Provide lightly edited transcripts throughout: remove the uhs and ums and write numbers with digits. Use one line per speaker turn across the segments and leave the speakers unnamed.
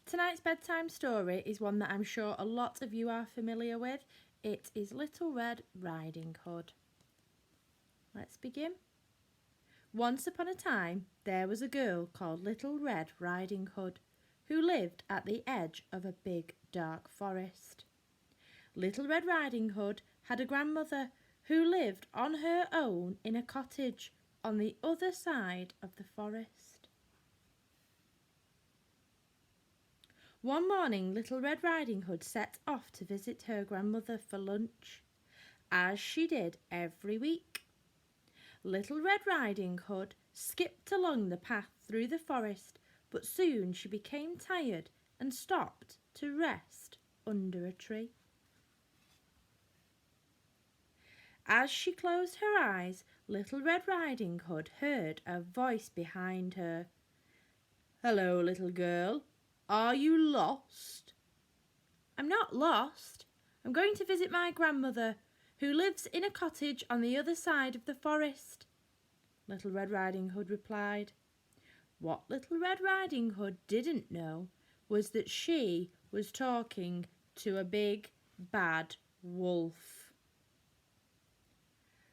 Tonight's bedtime story is one that I'm sure a lot of you are familiar with. It is Little Red Riding Hood. Let's begin. Once upon a time, there was a girl called Little Red Riding Hood who lived at the edge of a big, dark forest. Little Red Riding Hood had a grandmother who lived on her own in a cottage on the other side of the forest. One morning, Little Red Riding Hood set off to visit her grandmother for lunch, as she did every week. Little Red Riding Hood skipped along the path through the forest, but soon she became tired and stopped to rest under a tree. As she closed her eyes, Little Red Riding Hood heard a voice behind her. "Hello, little girl. Are you lost?" "I'm not lost. I'm going to visit my grandmother, who lives in a cottage on the other side of the forest," Little Red Riding Hood replied. What Little Red Riding Hood didn't know was that she was talking to a big, bad wolf.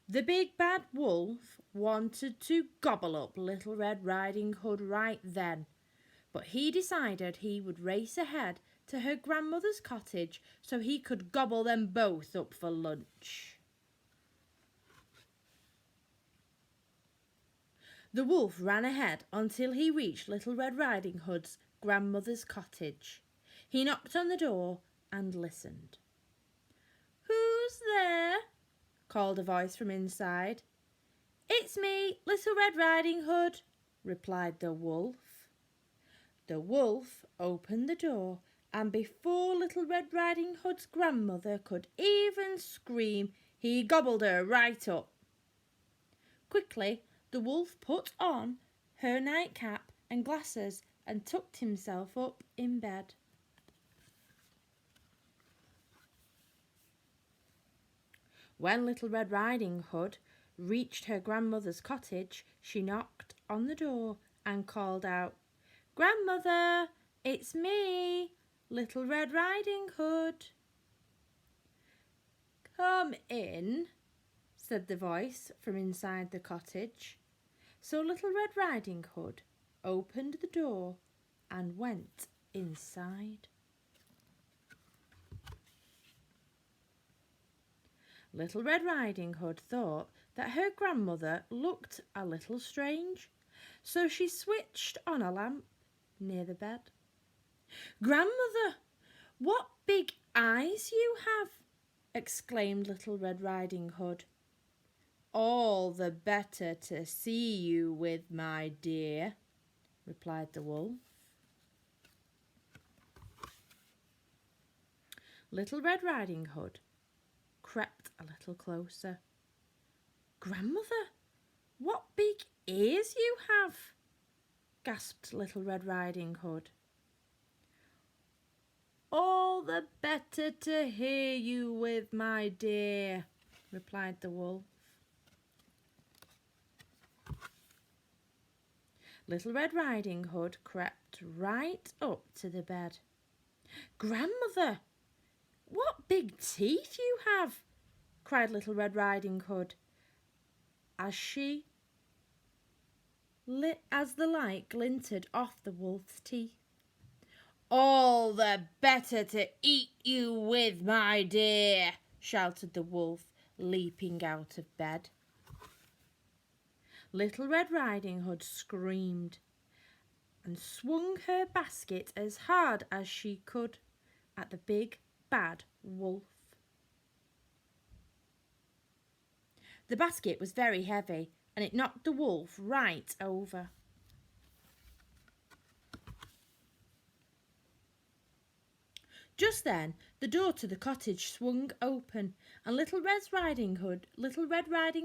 The big, bad wolf wanted to gobble up Little Red Riding Hood right then, but he decided he would race ahead to her grandmother's cottage so he could gobble them both up for lunch. The wolf ran ahead until he reached Little Red Riding Hood's grandmother's cottage. He knocked on the door and listened. "Who's there?" called a voice from inside. "It's me, Little Red Riding Hood," replied the wolf. The wolf opened the door, and before Little Red Riding Hood's grandmother could even scream, he gobbled her right up. Quickly, the wolf put on her nightcap and glasses and tucked himself up in bed. When Little Red Riding Hood reached her grandmother's cottage, she knocked on the door and called out, "Grandmother, it's me, Little Red Riding Hood." "Come in," said the voice from inside the cottage. So Little Red Riding Hood opened the door and went inside. Little Red Riding Hood thought that her grandmother looked a little strange, so she switched on a lamp near the bed. "Grandmother, what big eyes you have!" exclaimed Little Red Riding Hood. "All the better to see you with, my dear," replied the wolf. Little Red Riding Hood crept a little closer. "Grandmother, what big ears you have!" gasped Little Red Riding Hood. "All the better to hear you with, my dear," replied the wolf. Little Red Riding Hood crept right up to the bed. "Grandmother, what big teeth you have!" cried Little Red Riding Hood as the light glinted off the wolf's teeth. "All the better to eat you with, my dear," shouted the wolf, leaping out of bed. Little Red Riding Hood screamed and swung her basket as hard as she could at the big, bad wolf. The basket was very heavy, and it knocked the wolf right over. Just then, the door to the cottage swung open, and Little Red Riding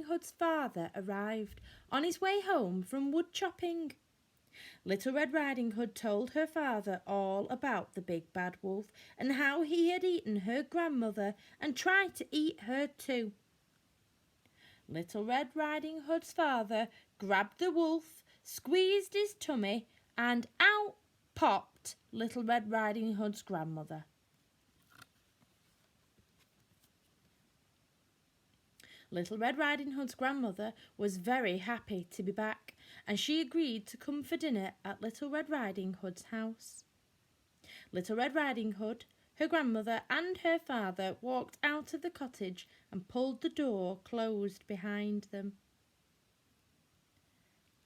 Hood's father arrived on his way home from wood chopping. Little Red Riding Hood told her father all about the big bad wolf and how he had eaten her grandmother and tried to eat her too. Little Red Riding Hood's father grabbed the wolf, squeezed his tummy, and out popped Little Red Riding Hood's grandmother. Little Red Riding Hood's grandmother was very happy to be back, and she agreed to come for dinner at Little Red Riding Hood's house. Little Red Riding Hood, her grandmother and her father walked out of the cottage and pulled the door closed behind them.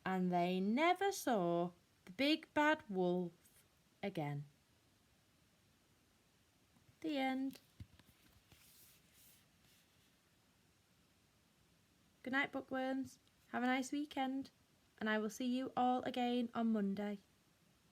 And they never saw the big bad wolf again. The end. Good night, bookworms. Have a nice weekend, and I will see you all again on Monday.